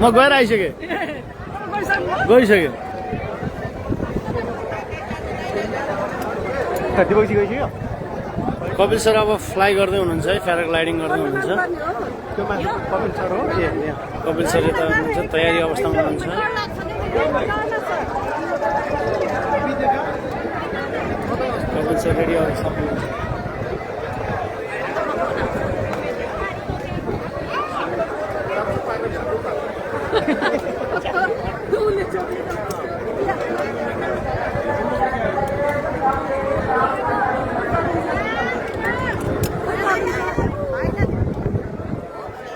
म गएर आइसकेँ गइसक्यो कपिल सर अब फ्लाइ गर्दै हुनुहुन्छ है प्याराग्लाइडिङ गर्दै हुनुहुन्छ कपिल सर यता हुनुहुन्छ तयारी अवस्थामा हुनुहुन्छ कपिल सर रेडी अवस्थामा हुनुहुन्छ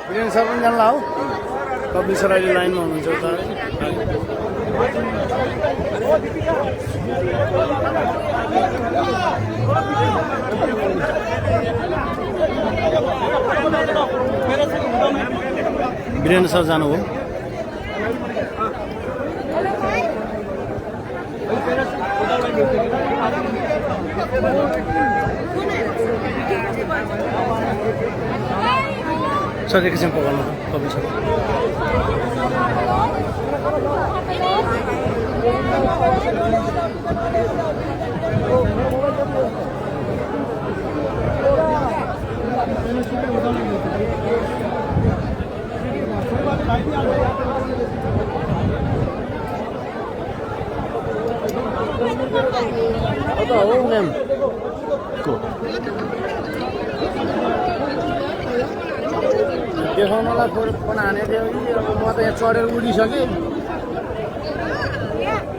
वीरेन्द्र सर पनि जानला हो कपिल सर अहिले लाइनमा हुनुहुन्छ उता वीरेन्द्र सर जानुभयो सर एकैछिन पकाउनु कपिल सर हो म्याम देखाउनलाई फोन हानेको थियो कि अब म त यहाँ चढेर उडिसकेँ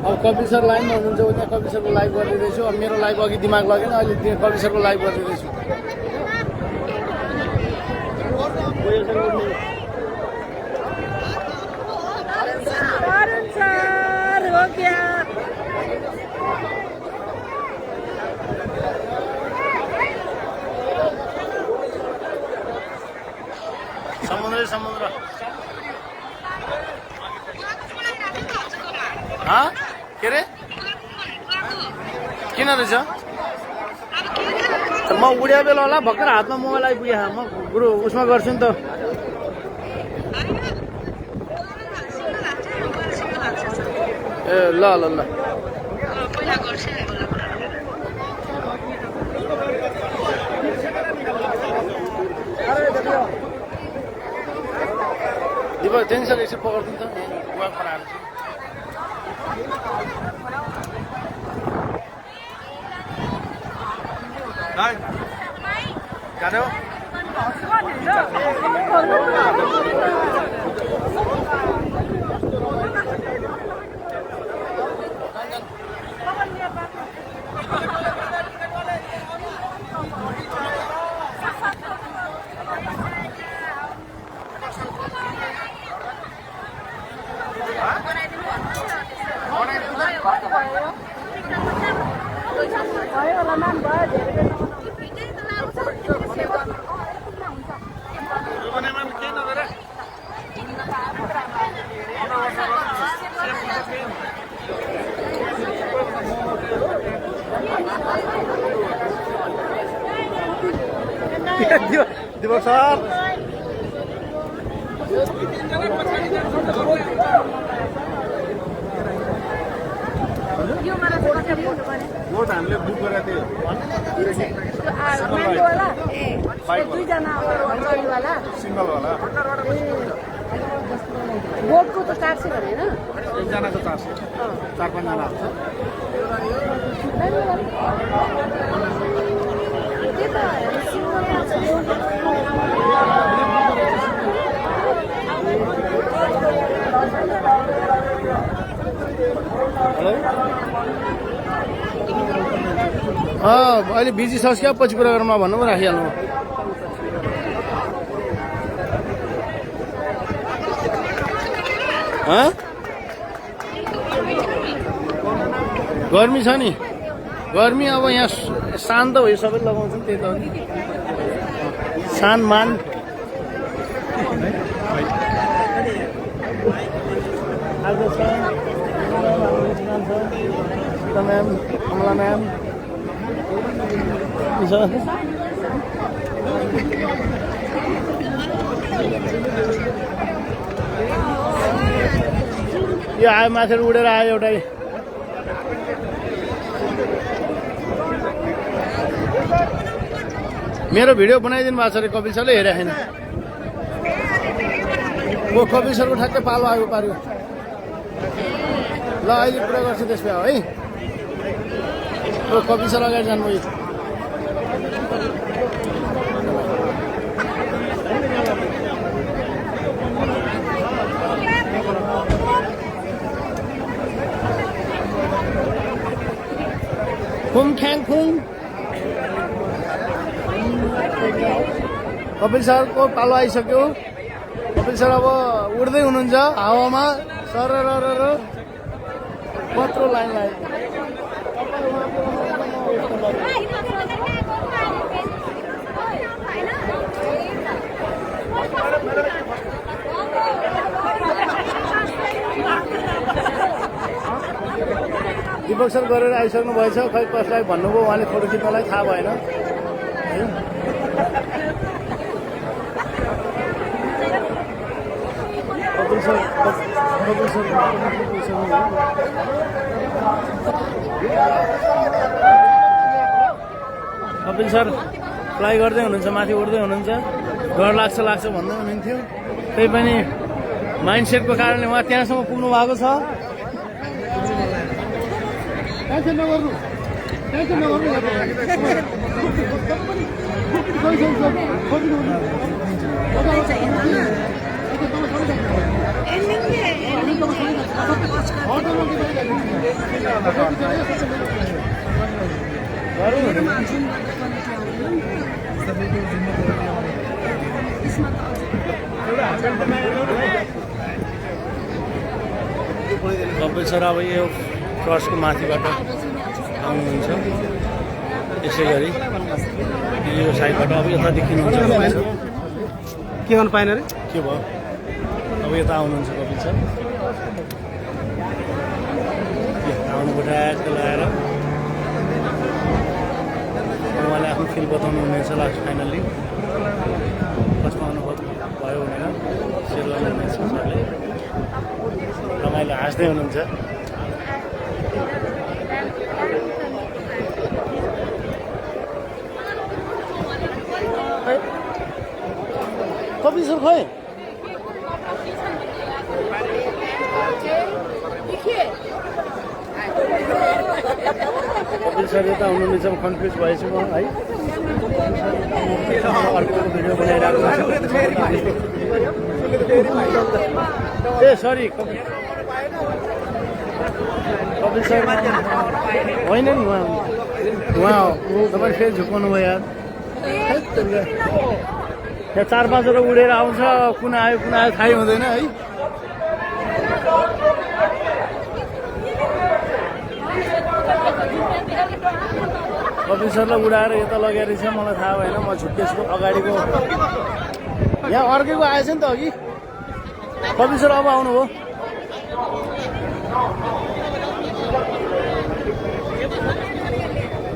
अब कपिल सर लाइनमा हुनुहुन्छ त्यहाँ कपिल सरको लाइभ गरिदिँदैछु अब मेरो लाइभ अघि दिमाग लगेन अहिले त्यहाँ कपिल सरको लाइभ गरिदिँदैछु समुद्र के अरे किन रहेछ म उड्या बेला होला भर्खर हातमा मोबाइल आइपुग्यो म गुरु उसमा गर्छु नि त ए ल ल ल दिपक टेन्सन एकछिन पक्रिदिनु त मोबाइल बनाएर जाने हो दिपक सर बोट हामीले बुक गरेको थियो सिङ्गलवाला बोटको त 400 भनेन एकजनाको 400 4-5 जना हुन्छ अहिले बिजी छ क्या पछि कुरा गरौँ भन्नु पो राखिहाल्नु गर्मी छ नि गर्मी अब यहाँ शान्त भयो सबै लगाउँछन् त्यही त सान मान मैम कमला मैम यो आयो माथि उडेर आयो एउटै मेरो भिडियो बनाइदिनु भएको छ अरे कपिल सरले हेरेको छैन ओ कपिल सरको ठ्याक्कै पालो आगो पार्यो ल अहिले कुरा गर्छु त्यसमा है ओ कपिल सर अगाडि जानुभयो खुम ख्याङ खुम कपिल सरको पालो आइसक्यो कपिल सर अब उड्दै हुनुहुन्छ हावामा सर कत्रो लाइन लाग्यो दीपक सर गरेर आइसक्नु भएछ खै कसलाई भन्नुभयो उहाँले फोटो खिच्नलाई थाहा भएन कपिल सर फ्लाइ गर्दै हुनुहुन्छ माथि उड्दै हुनुहुन्छ डर लाग्छ भन्दै हुनुहुन्थ्यो त्यही पनि माइन्डसेटको कारणले उहाँ त्यहाँसम्म पुग्नु भएको छ कपिल सर अब यो क्रसको माथिबाट आउनुहुन्छ यसै गरी यो साइडबाट अब यता देखिनुहुन्छ के गर्नु पाएन अरे के भयो अब यता आउनुहुन्छ कपिल सर आउनुको ट्याक्क लगाएर उहाँले आफ्नो फिल बताउनु हुनेछ लास्ट फाइनल्ली कस्तो अनुभव भयो भनेर सेयर गर्नुहुनेछ सरले रमाइलो हाँस्दै हुनुहुन्छ कपिल सर खै कपिल सर यता हुनुहुनेछ कन्फ्युज भएछु म है अर्को भिडियो बनाइरहेको ए सरी कपिल सर होइन नि उहाँ तपाईँ फेरि झुकाउनु भयो यार यहाँ 4-5 वटा उडेर आउँछ कुन आयो थाहै हुँदैन है कपिल सरलाई उडाएर यता लगेर चाहिँ मलाई थाहा भएन म छुट्टेछु अगाडिको यहाँ अर्कैको आएछ नि त अघि कपिल सर अब आउनुभयो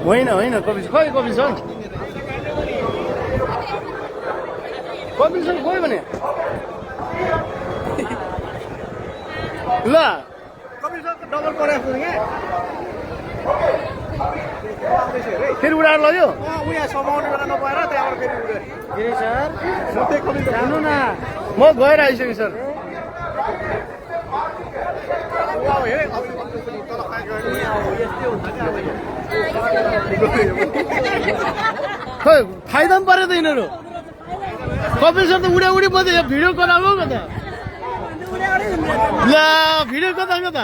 होइन कपिल सर खै कपिल सर गयो भने ल कपिल सर डबल परेको छ फेरि उडाएर लग्यो उहाँ समाउने बेला नपाएर त्यहाँबाट फेरि उड्यो फेरि सर सधैँ कपिल सर जानु न म गएर आइसकेँ सर खै फाइदा पनि पऱ्यो त यिनीहरू कपिल सर त उडा उडी म त भिडियो कराएको त ल भिडियो कताको त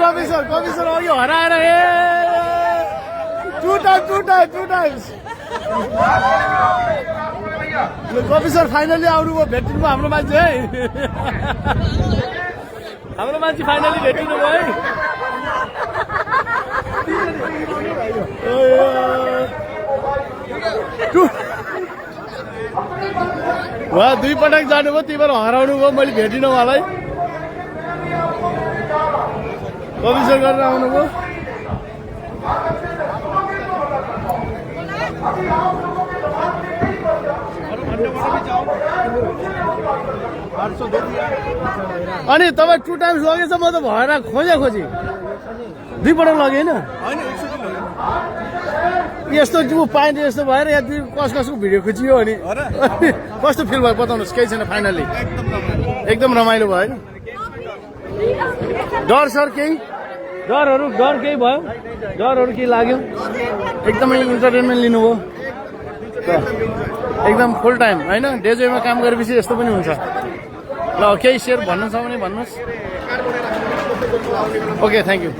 कपिल सर अघि हराएर ए two times Kapil sir finally आउनुभयो भेटिनुभयो हाम्रो मान्छे है हाम्रो मान्छे फाइनली भेटिनु भयो है उहाँ 2 पटक जानुभयो त्यही भएर हराउनु भयो मैले भेटिनँ उहाँलाई कपिल सर गरेर आउनुभयो अनि तपाईँ 2 टाइम्स लगेछ म त भएर खोजी 2 पटक लगे होइन यस्तो ऊ पाइन्ट यस्तो भएर या कसको भिडियो खिचियो अनि कस्तो फिल भयो बताउनुहोस् केही छैन फाइनली एकदम रमाइलो भयो होइन डर केही भयो डरहरू केही लाग्यो एकदमै इन्टरटेनमेन्ट लिनुभयो एकदम फुल टाइम होइन डेजोमा काम गरेपछि यस्तो पनि हुन्छ ल केही सेयर भन्नु छ भने भन्नुहोस् ओके थ्याङ्क यू